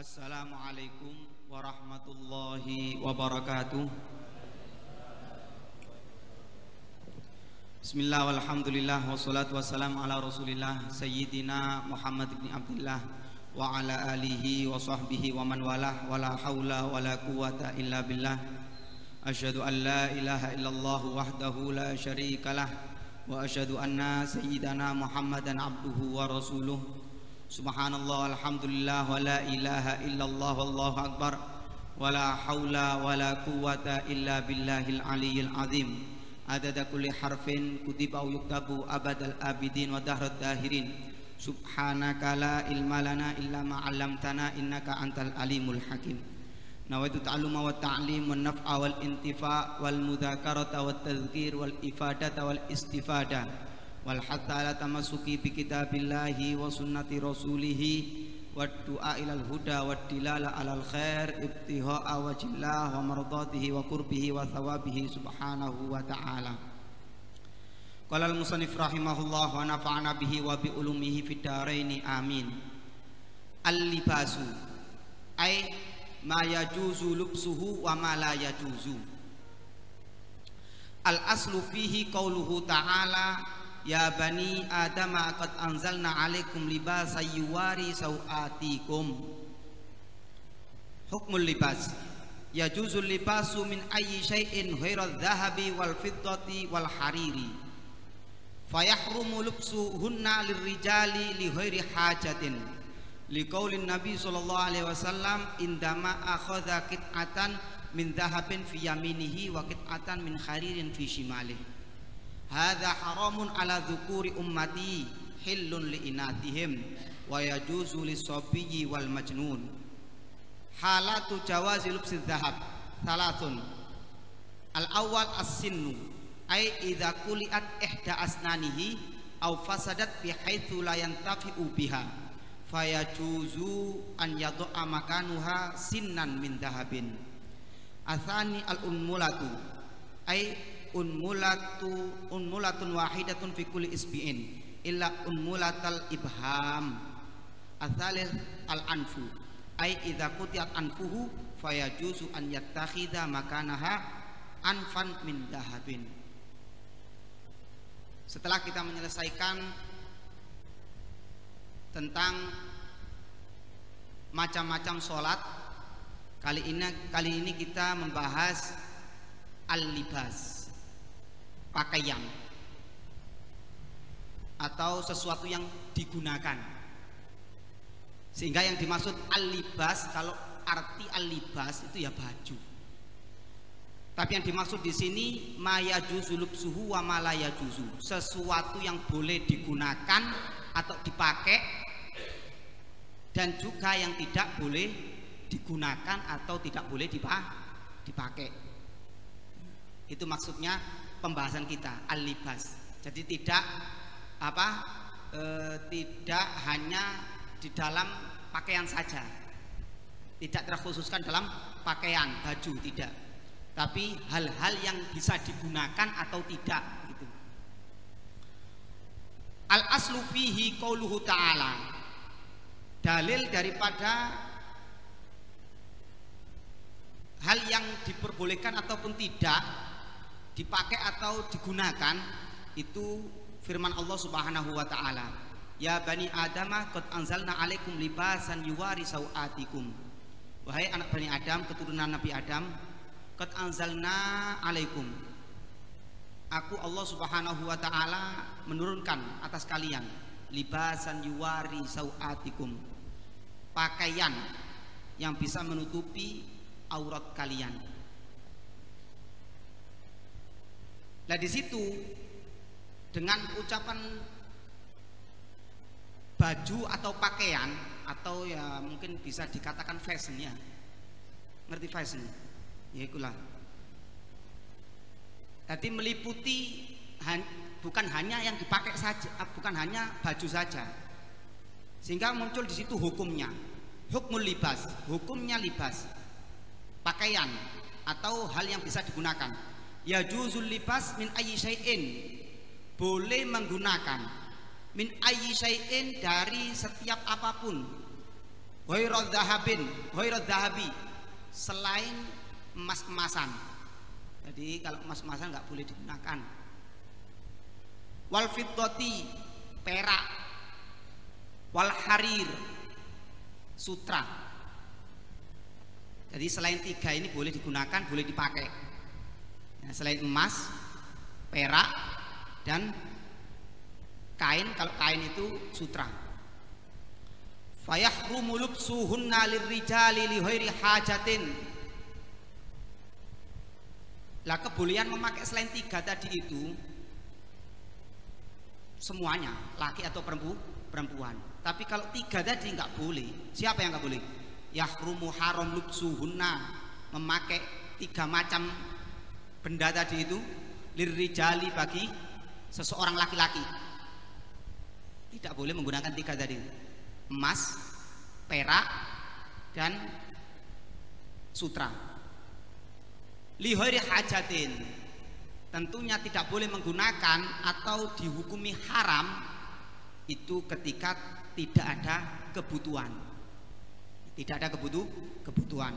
Assalamualaikum warahmatullahi wabarakatuh. Bismillah walhamdulillah wassalatu wassalamu ala rasulillah Sayyidina Muhammad ibn Abdullah wa ala alihi wa sahbihi wa man walah wa la hawla wa la quwata illa billah. Asyhadu an la ilaha illallah wahdahu la syarikalah wa asyhadu anna sayyidana Muhammadan abduhu wa rasuluh. Subhanallah alhamdulillah wa la ilaha illallah wallahu akbar wa la hawla wa la quwata illa billahil aliyyil azim. Adada kulli harfin kutiba yuktabu abadal abidin wa dahrat dahirin. Subhanaka la ilma lana illa ma 'allamtana innaka antal alimul hakim. Nawaitu ta'alluma wa ta'lim wan naf'a wal intifa' wal mudzakarata wat tadhkir wal ifadata wal istifada wal hatta ala tamassuki bi kitabillahi wa sunnati rasulihi wad du'a ilal huda wad dilala alal khair ibtigha'a wajillah wa mardatihi wa qurbihi wa thawabihi subhanahu wa ta'ala. Qala al musannif rahimahullah wa nafa'ana bihi wa bi ulumihi fid dharain amin. Al libasu ay ma yajuzu lubsuhu wa ma la yajuzu. Al aslu fihi qauluhu ta'ala ya bani adama qad anzalna alaikum libasa yuwari sawatikum. Hukmul libas yajuzul libasu min ayyi syai'in ghairal dhahabi wal fiddati wal hariri fayahrumu lubsuhunna lirrijali li ghairi hajatin liqaulin nabi sallallahu alaihi wasallam indama akhadha qit'atan min dhahabin fi yaminihi wa qit'atan min haririn fi shimalihi. Hadza haramun ala dzukuri ummati hillun li inatihim wa yajuzu lis-sabiyyi wal majnun. Halatu jawazi lubsi dzahab thalathun. Al-awwal as-sinnu ay idza kuliat ihda asnanihi aw fasadat bi haitsu la yantafi'u biha fayajuzu an yad'a makanuha sinnan min dhahabin. Atsani al-unmulatu ay unmulatun wahidatun fi kulli isbi'in illa unmulatal ibham. Atsalits al-anfu ay idza qutiyat anfuhu fayajuzu an yattakhidha makanaha anfan min dahabin. Setelah kita menyelesaikan tentang macam-macam sholat, kali ini kita membahas al-libas, pakaian atau sesuatu yang digunakan. Sehingga yang dimaksud al-libas, kalau arti al-libas itu ya baju. Tapi yang dimaksud di sini ma yajuzu lubsuhu wa ma la yajuzu, sesuatu yang boleh digunakan atau dipakai dan juga yang tidak boleh digunakan atau tidak boleh dipakai. Itu maksudnya pembahasan kita al-libas. Jadi tidak hanya di dalam pakaian saja, tidak terkhususkan dalam pakaian baju, tidak, tapi hal-hal yang bisa digunakan atau tidak gitu. Al aslu fihi qauluhu ta'ala, dalil daripada hal yang diperbolehkan ataupun tidak dipakai atau digunakan itu firman Allah Subhanahu wa taala, ya bani adama qad anzalna alaikum libasan yuwari sawatikum. Wahai anak bani Adam, keturunan Nabi Adam, qad anzalna alaikum, aku Allah Subhanahu wa taala menurunkan atas kalian libasan yuwari sawatikum, pakaian yang bisa menutupi aurat kalian. Nah di situ dengan ucapan baju atau pakaian atau ya mungkin bisa dikatakan fashion ya, ngerti fashion? Ya itulah. Jadi meliputi bukan hanya yang dipakai saja, bukan hanya baju saja, sehingga muncul di situ hukumnya, hukmul libas, hukumnya libas, pakaian atau hal yang bisa digunakan. Ya juzul libas min ayyi syai'in, boleh menggunakan min ayyi syai'in, dari setiap apapun, Ghairad dhahabi, selain emas-emasan. Jadi kalau emas-emasan nggak boleh digunakan. Wal fiddati, perak. Wal harir, sutra. Jadi selain 3 ini boleh digunakan, boleh dipakai. Ya, selain emas, perak, dan kain. Kalau kain itu sutra. Fayahrumu lubsuhunna lirrijali li ghairi hajatin. Lah kebolehan memakai selain 3 tadi itu semuanya, laki atau perempuan. Tapi kalau 3 tadi nggak boleh. Siapa yang nggak boleh? Yahrumu haram lubsuhunna, memakai 3 macam benda tadi itu lirrijali, bagi seseorang laki-laki. Tidak boleh menggunakan 3 tadi: emas, perak, dan sutra. Li ghairi hajatin, tentunya tidak boleh menggunakan atau dihukumi haram itu ketika tidak ada kebutuhan. Tidak ada kebutuhan.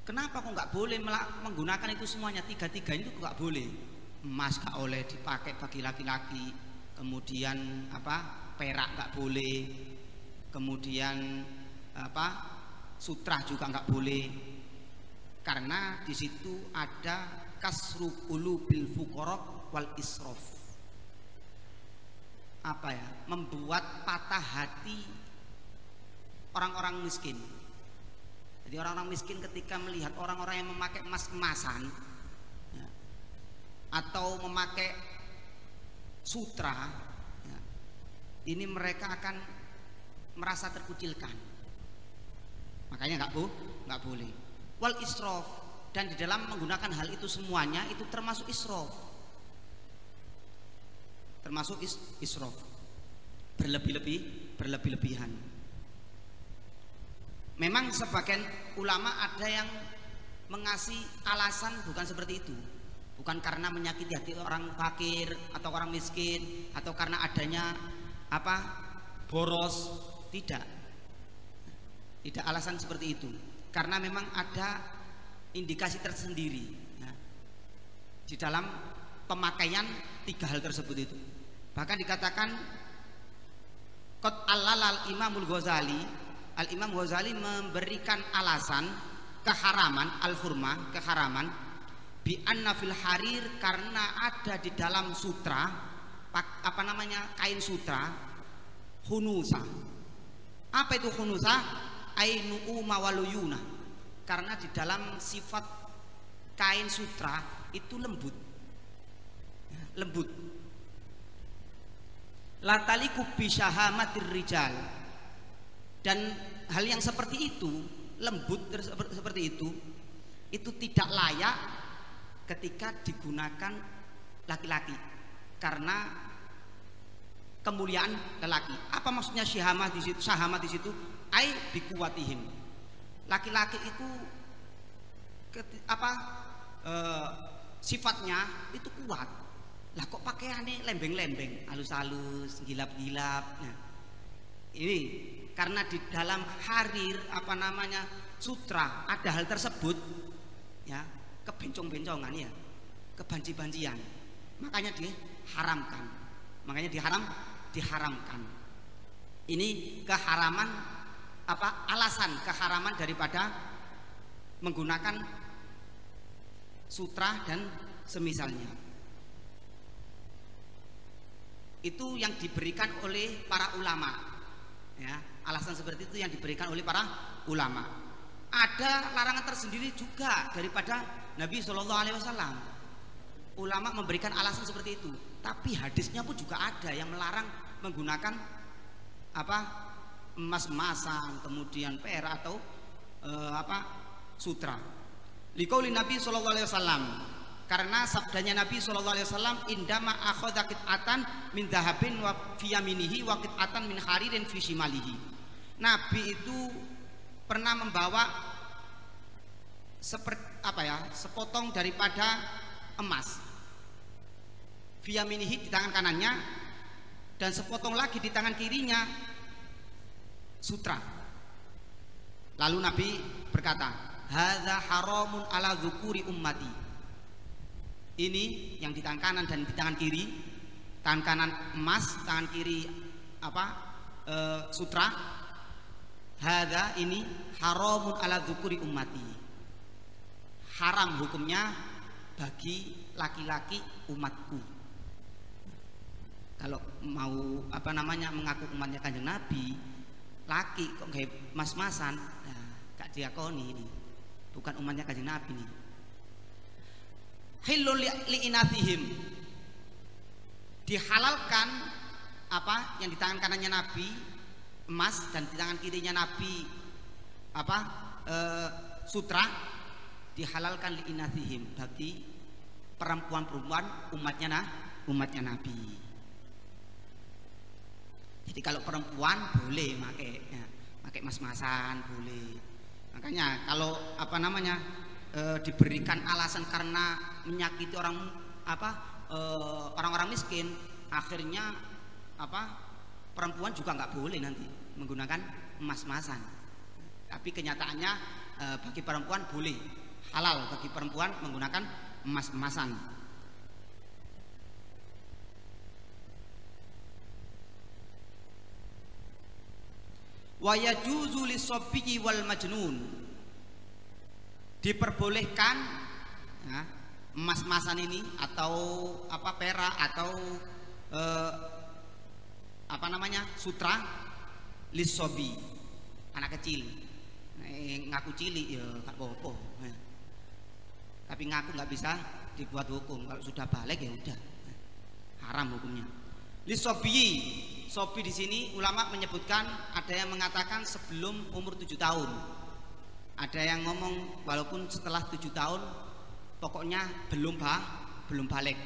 Kenapa kok nggak boleh menggunakan itu semuanya? 3 itu nggak boleh. Emas nggak boleh dipakai bagi laki-laki, kemudian perak nggak boleh, kemudian sutra juga nggak boleh, karena di situ ada kasru qulubil fuqara wal israf. Membuat patah hati orang-orang miskin. Jadi orang-orang miskin ketika melihat orang-orang yang memakai emas-emasan ya, atau memakai sutra ya, ini mereka akan merasa terkucilkan. Makanya nggak boleh. Wal israf, dan di dalam menggunakan hal itu semuanya itu termasuk israf. Termasuk israf. Berlebih-lebihan. Memang sebagian ulama ada yang mengasih alasan bukan seperti itu. Bukan karena menyakiti hati orang fakir atau orang miskin, atau karena adanya boros. Tidak alasan seperti itu, karena memang ada indikasi tersendiri ya, di dalam pemakaian 3 hal tersebut itu. Bahkan dikatakan qad allal Imamul Ghazali, Al-Imam Ghazali memberikan alasan keharaman al-hurmah, keharaman bi anna fil harir, karena ada di dalam sutra kain sutra hunusa. Apa itu hunusa? Ainu mawaluyuna, karena di dalam sifat kain sutra itu lembut. La taliku bi syahamatir rijal, dan hal yang seperti itu, lembut seperti itu tidak layak ketika digunakan laki-laki, karena kemuliaan lelaki. Apa maksudnya syahamah di situ? Syahamah di situ ai bikuwatihim. Laki-laki itu sifatnya itu kuat. Lah kok pakaiannya lembeng-lembeng, halus-halus, gilap-gilap. Nah, ini karena di dalam harir sutra ada hal tersebut ya, kebencong-bencongan ya, kebanci-bancian. Makanya diharamkan. Diharamkan. Ini keharaman alasan keharaman daripada menggunakan sutra dan semisalnya. Itu yang diberikan oleh para ulama ya, alasan seperti itu yang diberikan oleh para ulama. Ada larangan tersendiri juga daripada Nabi SAW. Ulama memberikan alasan seperti itu, tapi hadisnya pun juga ada yang melarang menggunakan emas-emasan, kemudian perak atau sutra. Liqauli Nabi SAW, karena sabdanya Nabi SAW, indama akhadha qit'atan min dhahabin wa fi yaminihi wa qit'atan min haririn fi shimalihi. Nabi itu pernah membawa sepotong daripada emas, Fiyaminihi di tangan kanannya, dan sepotong lagi di tangan kirinya sutra. Lalu Nabi berkata, hadza haramun ala dzukuri ummati. Ini yang di tangan kanan dan di tangan kiri, tangan kanan emas, tangan kiri sutra. Hadza ini haramun ala dzukuri ummati, haram hukumnya bagi laki-laki umatku. Kalau mau mengaku umatnya Kanjeng Nabi, laki kok kayak mas-masan, nah, gak diakoni ini, bukan umatnya Kanjeng Nabi nih. Hilul li'inathihim, dihalalkan yang di tangan kanannya Nabi emas dan di tangan kirinya Nabi sutra, dihalalkan li'inathihim bagi perempuan-perempuan umatnya Nabi. Jadi kalau perempuan boleh pakai mas-masan boleh. Makanya kalau diberikan alasan karena menyakiti orang-orang miskin, akhirnya perempuan juga nggak boleh nanti menggunakan emas-emasan. Tapi kenyataannya bagi perempuan boleh, halal bagi perempuan menggunakan emas-emasan. Wa yajuzu lis-sabiyyi wal majnun, diperbolehkan emas-emasan ini atau perak atau sutra lis-sabi, anak kecil. Ngaku cilik ya gak apa-apa, tapi ngaku nggak bisa dibuat hukum. Kalau sudah balik ya udah haram hukumnya. Lis-sabi, sobi di sini ulama menyebutkan, ada yang mengatakan sebelum umur 7 tahun, ada yang ngomong walaupun setelah 7 tahun, pokoknya belum balik,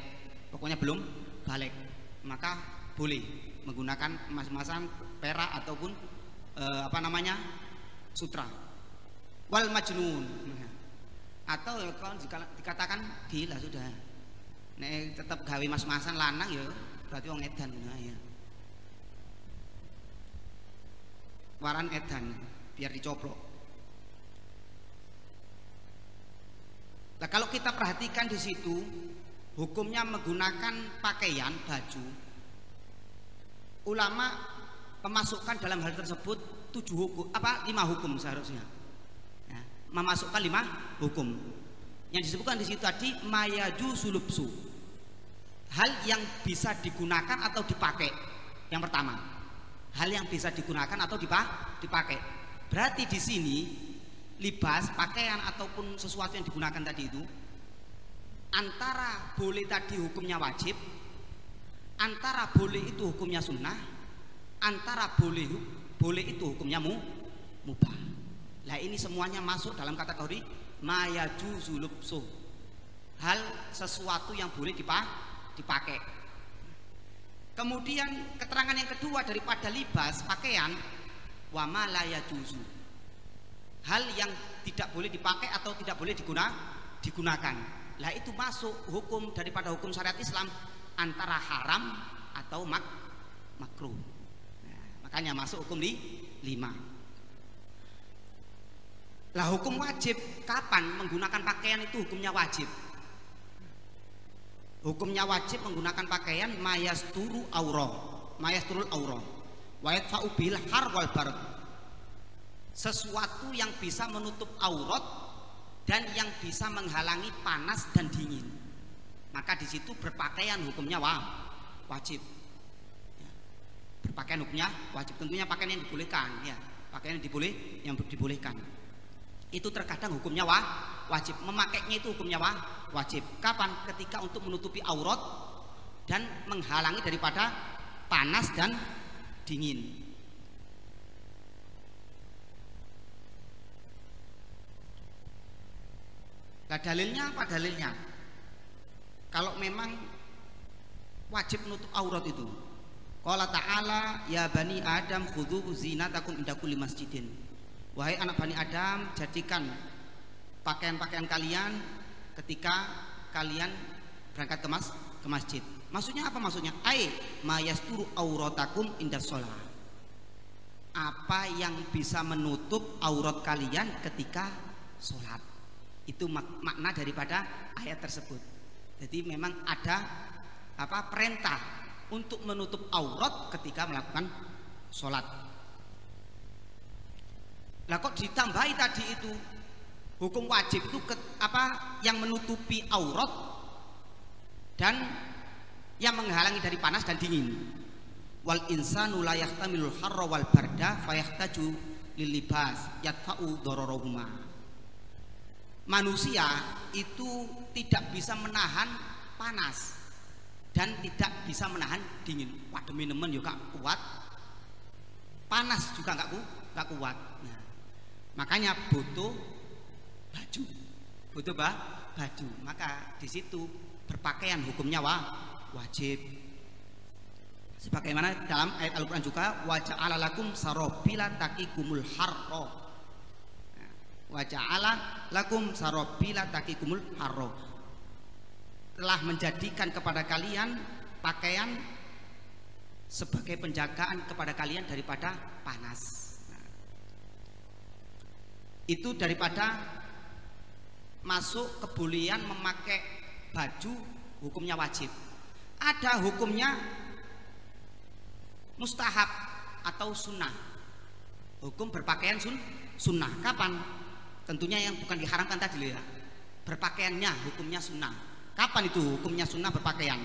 maka boleh menggunakan emas-emasan, perak ataupun sutra. Wal majnun, atau kalau dikatakan gila sudah, tetap gawe emas-emasan lanang ya berarti wong edan ya. Waran edan biar dicoplok. Nah, kalau kita perhatikan di situ hukumnya menggunakan pakaian baju, ulama memasukkan dalam hal tersebut 5 hukum seharusnya. Ya, memasukkan 5 hukum. Yang disebutkan di situ tadi mayaju sulubsu, hal yang bisa digunakan atau dipakai. Yang pertama, hal yang bisa digunakan atau dipakai. Berarti di sini libas, pakaian ataupun sesuatu yang digunakan tadi itu antara boleh tadi hukumnya wajib, antara boleh itu hukumnya sunnah, antara boleh itu hukumnya mubah. Nah, ini semuanya masuk dalam kategori mayajuzu lubsuh, hal sesuatu yang boleh dipakai. Kemudian keterangan yang kedua daripada libas, pakaian, wa ma la yajuzu, hal yang tidak boleh dipakai atau tidak boleh digunakan. Lah itu masuk hukum daripada hukum syariat Islam antara haram atau makruh. Nah, makanya masuk hukum 5. Lah hukum wajib, kapan menggunakan pakaian itu hukumnya wajib? Hukumnya wajib menggunakan pakaian mayasturul aurah wa yadfa'u bil har wal barad, sesuatu yang bisa menutup aurat dan yang bisa menghalangi panas dan dingin. Maka di situ berpakaian hukumnya wajib. Ya. Berpakaian hukumnya wajib, tentunya pakaian yang dibolehkan, ya. Pakaian yang dibolehkan. Itu terkadang hukumnya wajib, memakainya itu hukumnya wajib. Kapan? Ketika untuk menutupi aurat dan menghalangi daripada panas dan dingin. Nah, dalilnya apa dalilnya? Kalau memang wajib menutup aurat itu, qala ta'ala ya bani adam khudhu zinatakum inda kulli masjidin, wahai anak bani Adam, jadikan pakaian-pakaian kalian ketika kalian berangkat ke masjid. Maksudnya apa maksudnya? Ai mayasturu auratakum indas shalah. Apa yang bisa menutup aurat kalian ketika sholat. Itu makna daripada ayat tersebut. Jadi memang ada perintah untuk menutup aurat ketika melakukan sholat. Lah kok ditambahi tadi itu hukum wajib itu yang menutupi aurat dan yang menghalangi dari panas dan dingin. Wal insanu la yahtamilul harra wal barda fayahtaju lil libas yadfa'u dararahuma. Manusia itu tidak bisa menahan panas dan tidak bisa menahan dingin. Wah demi nemen yo gak kuat. Panas juga gak kuat. Nah, makanya butuh baju. Butuh baju. Maka di situ berpakaian hukumnya wajib. Sebagaimana dalam ayat Al-Qur'an juga wa ja'ala lakum sarabila taqikumul harra. Wa ja'ala lakum sarabila taqikumul harra. Telah menjadikan kepada kalian pakaian sebagai penjagaan kepada kalian daripada panas. Nah, itu daripada masuk kebolehan memakai baju hukumnya wajib. Ada hukumnya mustahab atau sunnah. Hukum berpakaian sunnah. Kapan? Tentunya yang bukan diharamkan tadi ya. Berpakaiannya hukumnya sunnah. Kapan itu hukumnya sunnah berpakaian?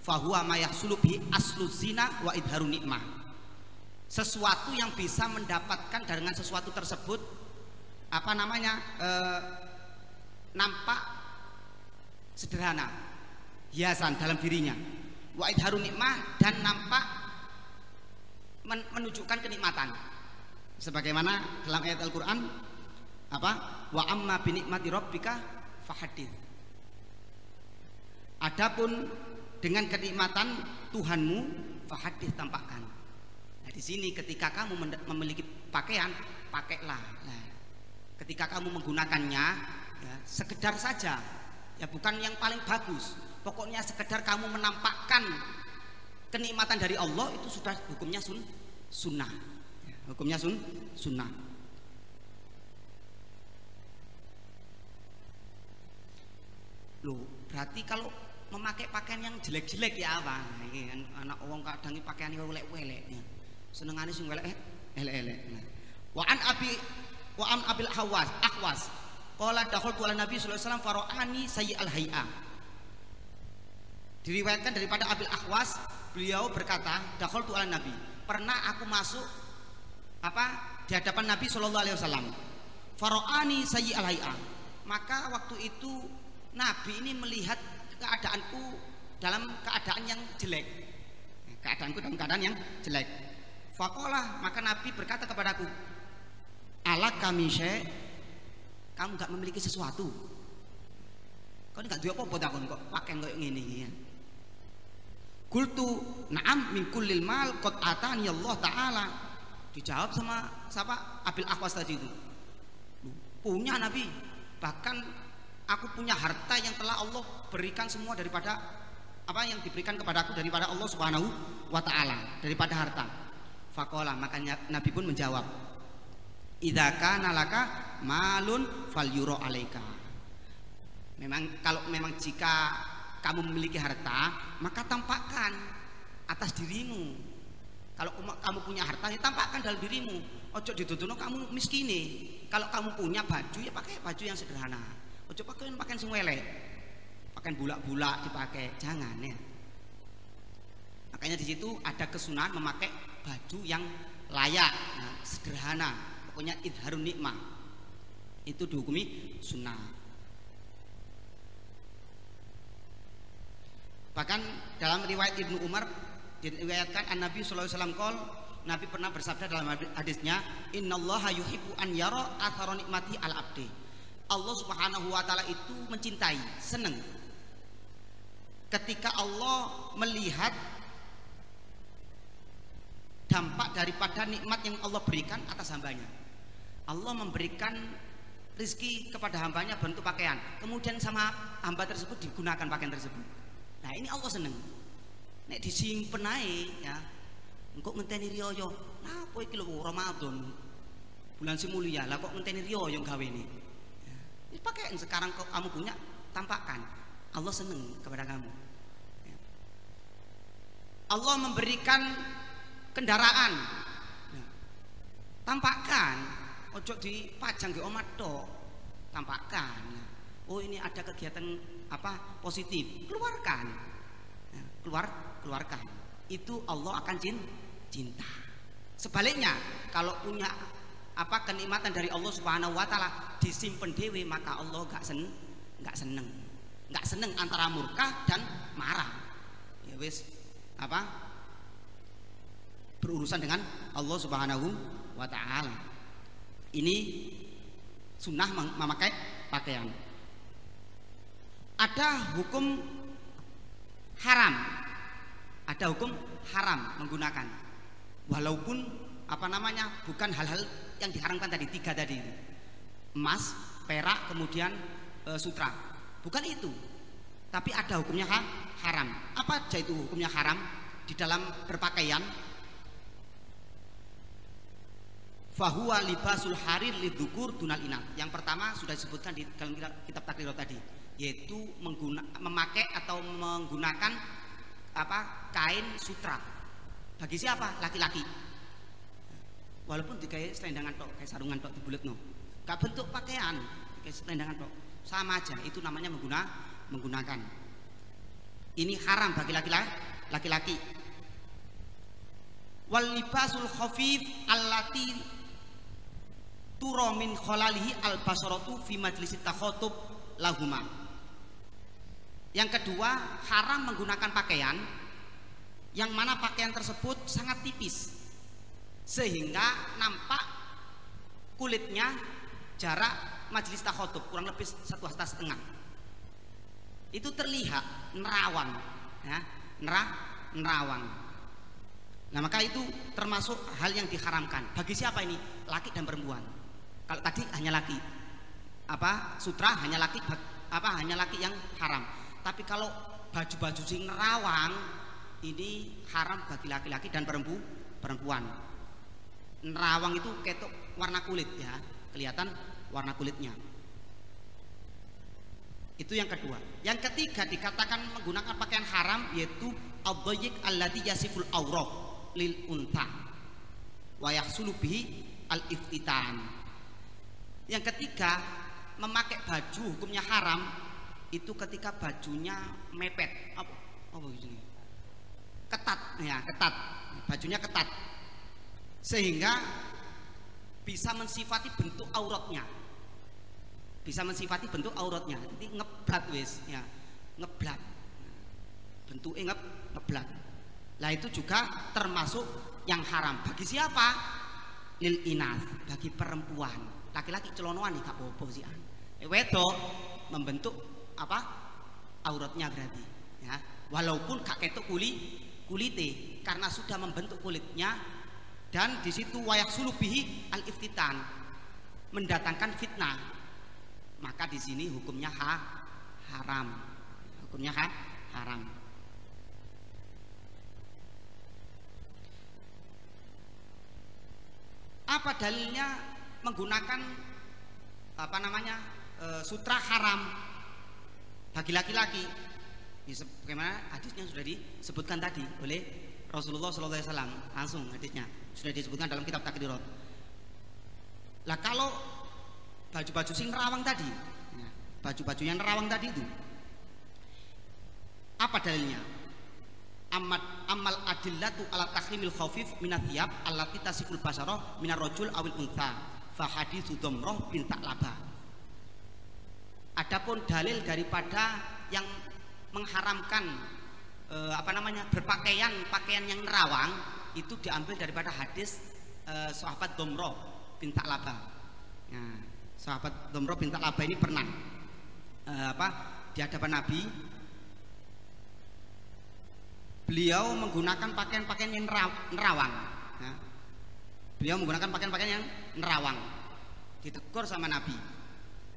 Fahuwa ma yahsulu bihi aslu zina wa idharun nikmah. Sesuatu yang bisa mendapatkan dengan sesuatu tersebut nampak sederhana, hiasan dalam dirinya. Wa idharun nikmah, dan nampak menunjukkan kenikmatan. Sebagaimana dalam ayat Al-Qur'an wa amma bi nikmati rabbika fahadits. Adapun dengan kenikmatan Tuhanmu fahadits, tampakkan. Nah, di sini ketika kamu memiliki pakaian, pakailah. Nah, ketika kamu menggunakannya ya, sekedar saja, ya bukan yang paling bagus. Pokoknya sekedar kamu menampakkan kenikmatan dari Allah, itu sudah hukumnya sunnah. Hukumnya sunnah. Loh, berarti kalau memakai pakaian yang jelek-jelek ya apa? Ini anak wong kadang pakaian yang welek-welek. Senengane sing welek elek-elek. Wa an abil ahwas qala dakhaltu ala nabi sallallahu alaihi wasallam fara'ani sayyi'al hay'a. Diriwayatkan daripada Abil Ahwas, beliau berkata, dakhaltu ala nabi, pernah aku masuk di hadapan Nabi sallallahu alaihi wasallam. Fara'ani sayyi'al hay'a. Maka waktu itu Nabi ini melihat keadaanku dalam keadaan yang jelek. Keadaanku dalam keadaan yang jelek. Faqala, maka Nabi berkata kepadaku, alaka min syai', kamu enggak memiliki sesuatu. Kau enggak duwe apa-apa takon kok pakaian koyo ngene iki ya. Qultu na'am min kullil mal qad atani Allah taala. Dijawab sama siapa? Abil Ahwas tadi itu. Punya Nabi, bahkan aku punya harta yang telah Allah berikan semua daripada yang diberikan kepadaku daripada Allah Subhanahu wa taala, daripada harta. Faqala, makanya Nabi pun menjawab, idza kana laka malun falyura alaika. Memang jika kamu memiliki harta, maka tampakkan atas dirimu. Kalau kamu punya harta, ya tampakkan dalam dirimu. Ojo dituduhno kamu miskine. Kalau kamu punya baju, ya pakai baju yang sederhana. Ojo pakaian sing welek. Pakaian bulak-bulak dipakai, jangan ya. Makanya di situ ada kesunahan memakai baju yang layak, sederhana. Pokoknya idharun nikmah. Itu dihukumi sunnah. Bahkan dalam riwayat Ibnu Umar diriwayatkan Nabi sallallahu alaihi wasallam Nabi pernah bersabda dalam hadisnya, innallaha yuhibbu an yara athara nikmati al abdi. Allah Subhanahu wa taala itu mencintai, senang ketika Allah melihat dampak daripada nikmat yang Allah berikan atas hambanya. Allah memberikan rezeki kepada hambanya bentuk pakaian, kemudian sama hamba tersebut digunakan pakaian tersebut. Nah, ini Allah senang. nek disimpen ae ya. Engko ngenteni riyo. Napa iki lho Ramadan. Bulan si mulia lah kok ngenteni riyo yang gawe ini. Ya. Ini pakai sekarang kok kamu punya tampakkan. Allah seneng kepada kamu. Ya. Allah memberikan kendaraan. Ya. Tampakkan, ojo dipajang di omah tok. Tampakkan. Ya. Oh ini ada kegiatan apa positif, keluarkan. Ya. Keluarkan. Itu Allah akan cinta. Sebaliknya, kalau punya apa kenikmatan dari Allah Subhanahu wa taala disimpen dewe, maka Allah enggak seneng. Enggak seneng antara murka dan marah. Ya wis apa? Berurusan dengan Allah Subhanahu wa taala. Ini sunnah memakai pakaian. Ada hukum haram. Ada hukum haram menggunakan. Walaupun apa namanya bukan hal-hal yang diharamkan tadi, 3 tadi, emas, perak, kemudian sutra, bukan itu, tapi ada hukumnya haram. Apa aja itu hukumnya haram di dalam berpakaian? Fahuwa libasul harir lidzukur dunal inath. Yang pertama sudah disebutkan di dalam kitab takrirat tadi, yaitu memakai atau menggunakan apa kain sutra. Bagi siapa? Laki-laki. Walaupun digawe selendangan tok, kayak sarungan tok dibuletno. Gak bentuk pakaian, kayak selendangan tok. Sama aja, itu namanya menggunakan. Ini haram bagi laki-laki. Wal libasul khafif allati turo min khalalihi al basaratu fi majlisit takhotub lahuma. Yang kedua, haram menggunakan pakaian yang mana pakaian tersebut sangat tipis sehingga nampak kulitnya jarak majelis takhotub kurang lebih 1,5 hasta. Itu terlihat nerawang ya, nerawang. Nah maka itu termasuk hal yang diharamkan. Bagi siapa ini? Laki dan perempuan. Kalau tadi hanya laki, apa sutra hanya laki, apa hanya laki yang haram. Tapi kalau baju-baju sing nerawang ini haram bagi laki-laki dan perempuan. Nerawang itu ketok warna kulit ya, kelihatan warna kulitnya. Itu yang kedua. Yang ketiga dikatakan menggunakan pakaian haram yaitu ad-dayyiq alladhi yasiful awrah lil untha wa yahsulu bihi al-iftitan. Yang ketiga, memakai baju hukumnya haram itu ketika bajunya mepet. Apa ini? Ketat ya, ketat. Bajunya ketat. Sehingga bisa mensifati bentuk auratnya. Bisa mensifati bentuk auratnya. Jadi ngeblat wis ya, ngeblat. Bentuknya ngeblat. Lah itu juga termasuk yang haram. Bagi siapa? Lil inas, bagi perempuan. Laki-laki celonoan nih gak apa-apa sih. Wedok membentuk apa? Auratnya berarti ya. Walaupun gak ketok kulite karena sudah membentuk kulitnya, dan di situ wayak sulubihi al iftitan, mendatangkan fitnah, maka di sini hukumnya haram. Hukumnya haram. Apa dalilnya menggunakan apa namanya sutra haram bagi laki-laki? Bagaimana hadisnya sudah disebutkan tadi oleh Rasulullah SAW, langsung hadisnya sudah disebutkan dalam kitab takrirat. Lah kalau baju-baju sing nerawang tadi, baju-baju yang nerawang tadi itu apa dalilnya? Amal adillatu ala tahrimil khafif minathiyab allati tasiful basarah minar rajul awil untha fa haditsu Damrah bin Ta'labah. Adapun dalil daripada yang mengharamkan apa namanya pakaian yang nerawang itu diambil daripada hadis sahabat Damrah bin Ta'labah. Nah, sahabat Damrah bin Ta'labah ini pernah di hadapan Nabi. Beliau menggunakan pakaian-pakaian yang nerawang ya. Beliau menggunakan pakaian-pakaian yang nerawang. Ditegur sama Nabi,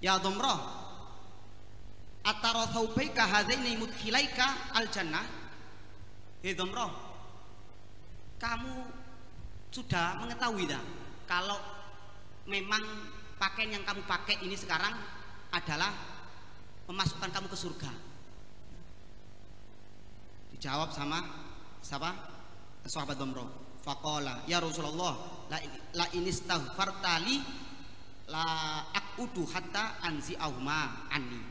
ya Damrah, atara thawbaika hadaini mudkhilaika al jannah. Hei Domroh, kamu sudah mengetahui dah kalau memang pakaian yang kamu pakai ini sekarang adalah memasukkan kamu ke surga? Dijawab sama siapa? Sahabat Domroh. Faqala ya Rasulullah la inistaghfartali la aqudu hatta anzi'ahuma anni.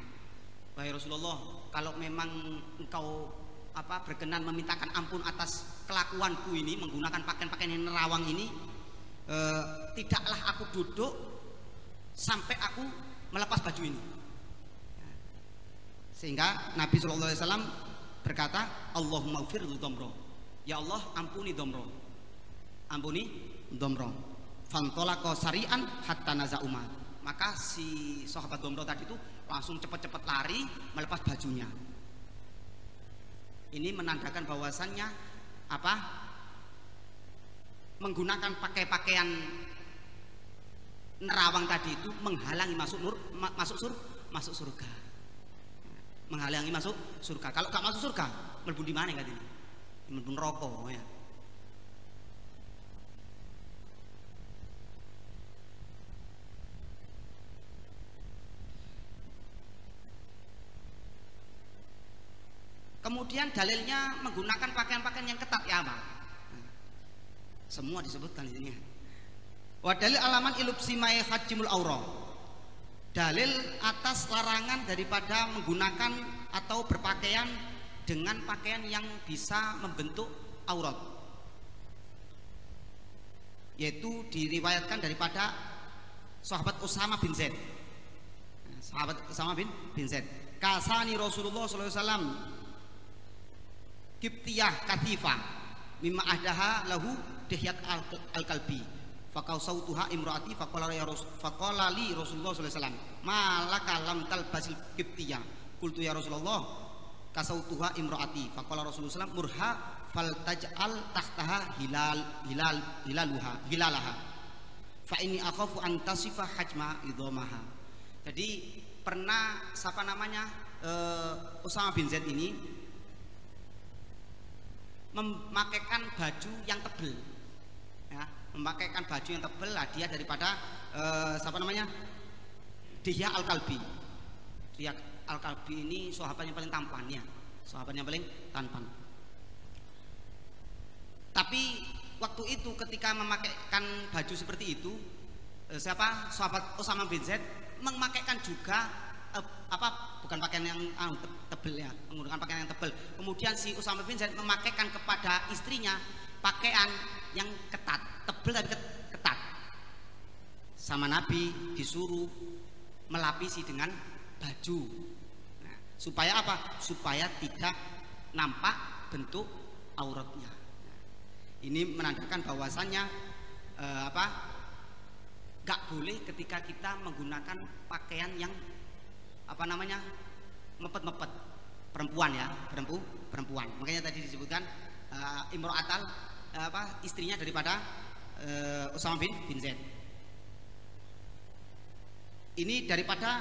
Wahai Rasulullah, kalau memang engkau berkenan memintakan ampun atas kelakuanku ini menggunakan pakaian-pakaian yang nerawang ini, tidaklah aku duduk sampai aku melepas baju ini. Sehingga Nabi SAW berkata, Allahumma ghfir li Domroh, ya Allah ampuni Domroh, ampuni Domroh. Fantolako sari'an hatta naza'uma. Maka si sahabat Domroh tadi itu langsung cepat-cepat lari melepas bajunya. Ini menandakan bahwasannya menggunakan pakaian nerawang tadi itu menghalangi masuk surga. Menghalangi masuk surga. Kalau gak masuk surga, mlebu di mana katanya? Mlebu neraka ya. Kemudian dalilnya menggunakan pakaian-pakaian yang ketat ya apa? Semua disebutkan di sini. Wa dalil alaman ilupsi mai hajimul aura. Dalil atas larangan daripada menggunakan atau berpakaian dengan pakaian yang bisa membentuk aurat. Yaitu diriwayatkan daripada sahabat Usama bin Zaid. Sahabat Usama bin Zaid. Kasani Rasulullah sallallahu alaihi wasallam Kiptiyah katifa mimma ahdaha lahu dihyat al-kalbi faqausautuha imraati faqala li Rasulullah sallallahu alaihi wasallam malaka lam talbasil kiptiyah qultu ya Rasulullah kasautuha imraati faqala Rasulullah sallallahu murha faltaj'al tahtaha hilalaha fa inni akhafu an tasifa hajma idhamaha. Jadi pernah Usama bin Zaid ini memakaikan baju yang tebal ya, memakaikan baju yang tebal hadiah daripada Dihya al-Kalbi. Dihya al-Kalbi ini sahabat yang paling tampan ya, sahabat yang paling tampan. Tapi waktu itu ketika memakaikan baju seperti itu, sahabat Usama bin Zaid memakaikan juga bukan pakaian yang tebal ya, menggunakan pakaian yang tebal. Kemudian si Usama bin Zaid memakaikan kepada istrinya pakaian yang ketat, tebal tapi ketat. Sama Nabi disuruh melapisi dengan baju. Nah, supaya apa? Supaya tidak nampak bentuk auratnya. Nah, ini menandakan bahwasannya gak boleh ketika kita menggunakan pakaian yang mepet-mepet, perempuan ya, perempuan. Makanya tadi disebutkan imro'atal istrinya daripada Usama bin Zaid. Ini daripada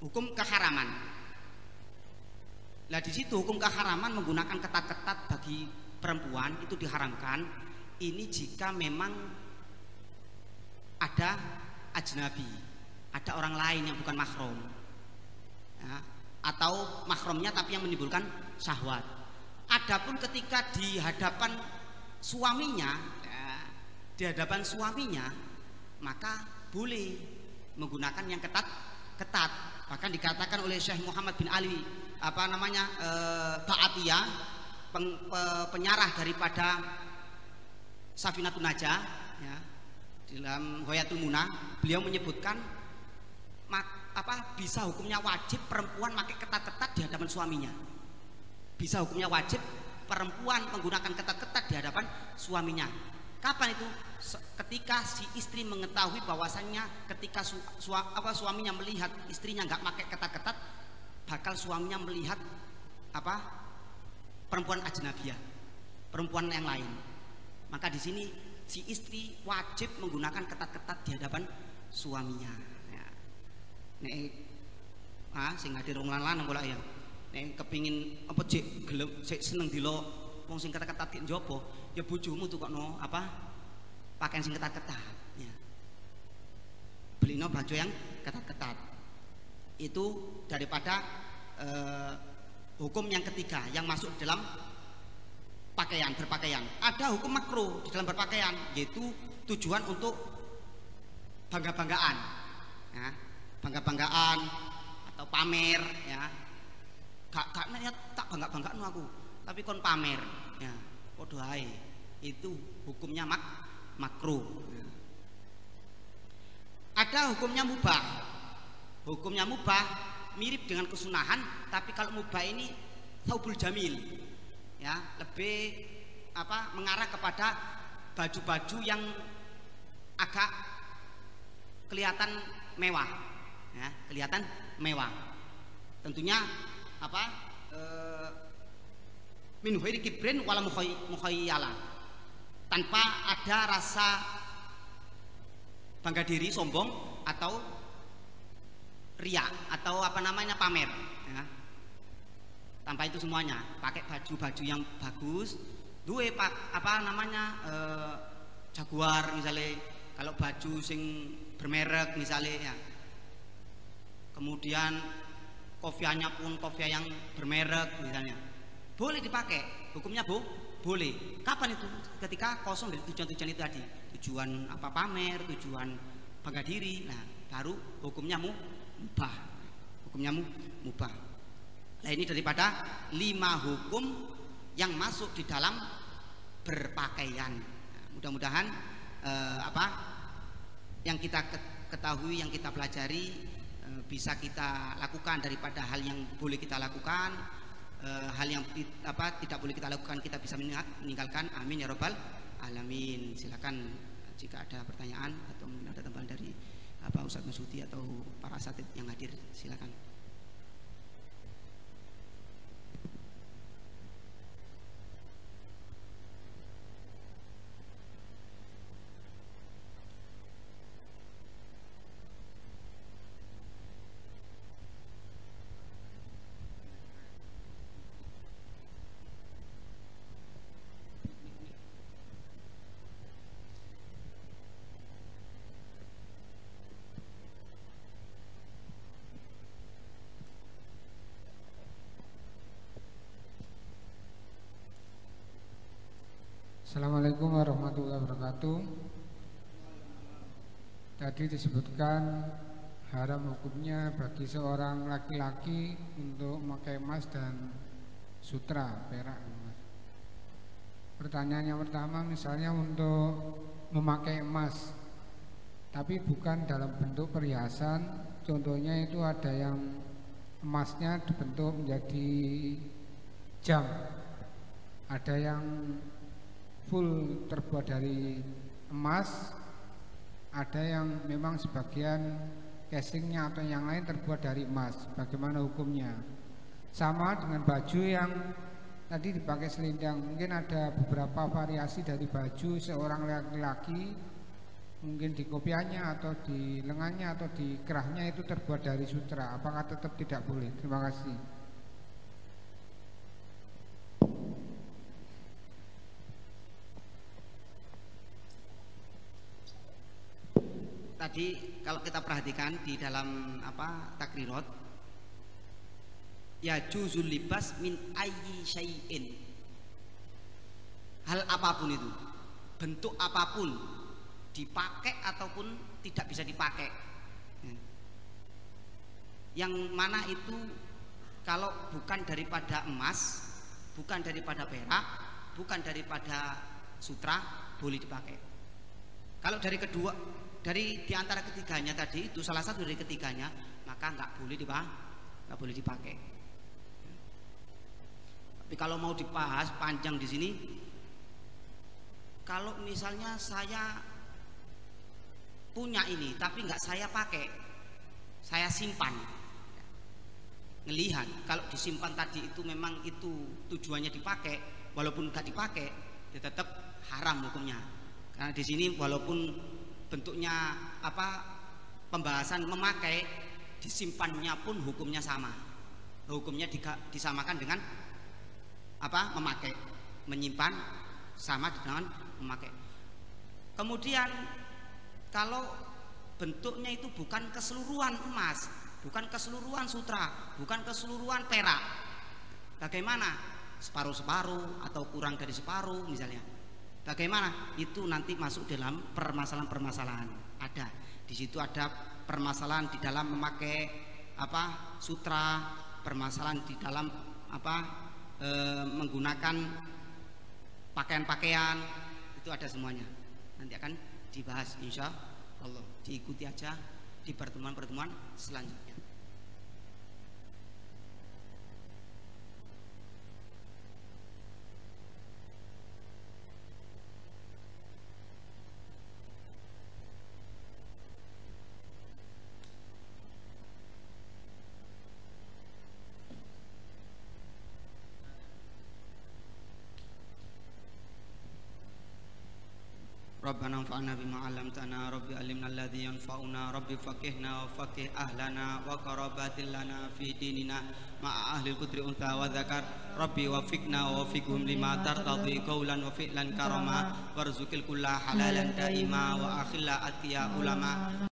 hukum keharaman. Nah di situ hukum keharaman menggunakan ketat-ketat bagi perempuan itu diharamkan. Ini jika memang ada ajnabi, ada orang lain yang bukan mahram ya, atau mahramnya tapi yang menimbulkan syahwat. Adapun ketika di hadapan suaminya ya, maka boleh menggunakan yang ketat. Bahkan dikatakan oleh Syekh Muhammad bin Ali Ba'atiyah, penyarah daripada Safinatun Najah ya, dalam Ghayatul Munah, beliau menyebutkan bisa hukumnya wajib perempuan pakai ketat-ketat di hadapan suaminya. Bisa hukumnya wajib perempuan menggunakan ketat-ketat di hadapan suaminya. Kapan itu? Ketika si istri mengetahui bahwasannya ketika suaminya melihat istrinya nggak pakai ketat-ketat, bakal suaminya melihat perempuan ajnabiyah, perempuan yang lain. Maka di sini si istri wajib menggunakan ketat-ketat di hadapan suaminya. Nek sing hadir wong lanang bola ya. nek kepingin apa jek gelem jek seneng dilo wong sing ketat-ketat ki njaba ya bojomu tukokno apa pakaian sing ketat-ketat ya. Belino baju yang ketat-ketat. Itu daripada hukum yang ketiga yang masuk dalam berpakaian. Ada hukum makruh di dalam berpakaian, yaitu tujuan untuk bangga-banggaan ya, bangga-banggaan atau pamer ya. Gak ya tak bangga-banggaan aku, tapi kon pamer ya, podo ae. Itu hukumnya makruh ya. Ada hukumnya mubah. Hukumnya mubah mirip dengan kesunahan, tapi kalau mubah ini thaubul jamil ya, lebih apa mengarah kepada baju-baju yang agak kelihatan mewah ya, kelihatan mewah. Tentunya apa min ghairi kibrin wala mukhayyala, tanpa ada rasa bangga diri, sombong atau ria atau apa namanya pamer ya. Tanpa itu semuanya, pakai baju-baju yang bagus, duwe apa namanya Jaguar misalnya, kalau baju sing bermerek misalnya ya. Kemudian kopiahnya pun kopiah yang bermerek misalnya, boleh dipakai, hukumnya boleh. Kapan itu? Ketika kosong dari tujuan-tujuan itu tadi, tujuan apa pamer, tujuan bangga diri, nah baru hukumnya mubah, hukumnya mubah. Nah ini daripada 5 hukum yang masuk di dalam berpakaian. Nah, mudah-mudahan apa yang kita ketahui, yang kita pelajari bisa kita lakukan. Daripada hal yang boleh kita lakukan, hal yang apa tidak boleh kita lakukan kita bisa meninggalkan. Amin ya robbal alamin. Silakan jika ada pertanyaan atau mungkin ada tambahan dari apa Ustadz Masudi atau para asatidz yang hadir, silakan. Assalamualaikum warahmatullahi wabarakatuh. Tadi disebutkan haram hukumnya bagi seorang laki-laki untuk memakai emas dan sutra, perak. Pertanyaan yang pertama, misalnya untuk memakai emas tapi bukan dalam bentuk perhiasan, contohnya itu ada yang emasnya dibentuk menjadi jam, ada yang full terbuat dari emas, ada yang memang sebagian casingnya atau yang lain terbuat dari emas. Bagaimana hukumnya? Sama dengan baju yang tadi dipakai selendang, mungkin ada beberapa variasi dari baju seorang laki-laki, mungkin di kopiahnya atau di lengannya atau di kerahnya itu terbuat dari sutra. Apakah tetap tidak boleh? Terima kasih. Tadi kalau kita perhatikan di dalam apa takrirat, ya juzul libas min ayyi syai'in, hal apapun itu, bentuk apapun, dipakai ataupun tidak bisa dipakai, yang mana itu kalau bukan daripada emas, bukan daripada perak, bukan daripada sutra, boleh dipakai. Kalau dari kedua, dari diantara ketiganya tadi itu salah satu dari ketiganya, maka nggak boleh dipakai. Tapi kalau mau dibahas panjang di sini, kalau misalnya saya punya ini tapi nggak saya pakai, saya simpan, ngelihat kalau disimpan tadi itu memang itu tujuannya dipakai, walaupun nggak dipakai, ya tetap haram hukumnya. Karena di sini walaupun bentuknya apa pembahasan memakai, disimpannya pun hukumnya sama, hukumnya disamakan dengan apa? Memakai, menyimpan sama dengan memakai. Kemudian kalau bentuknya itu bukan keseluruhan emas, bukan keseluruhan sutra, bukan keseluruhan perak, bagaimana? Separuh-separuh atau kurang dari separuh misalnya. Bagaimana? Itu nanti masuk dalam permasalahan-permasalahan. Ada di situ, ada permasalahan di dalam memakai apa? Sutra, permasalahan di dalam apa? Menggunakan pakaian-pakaian, itu ada semuanya. Nanti akan dibahas insya Allah. Diikuti aja di pertemuan-pertemuan selanjutnya. Rabbana anfa'na bima 'allamtana, Rabbi alimna alladhi yanfa'una, Rabbi faqihna wa faqih ahlana wa qarabatil lana fi dinina ma'a ahli al-qudri untha wa dzakar, Rabbi wafiqna wa wafiqhum lima tartadhi qawlan wa fi'lan karama warzuqil kulla halalan daima wa akhilla atiya ulama.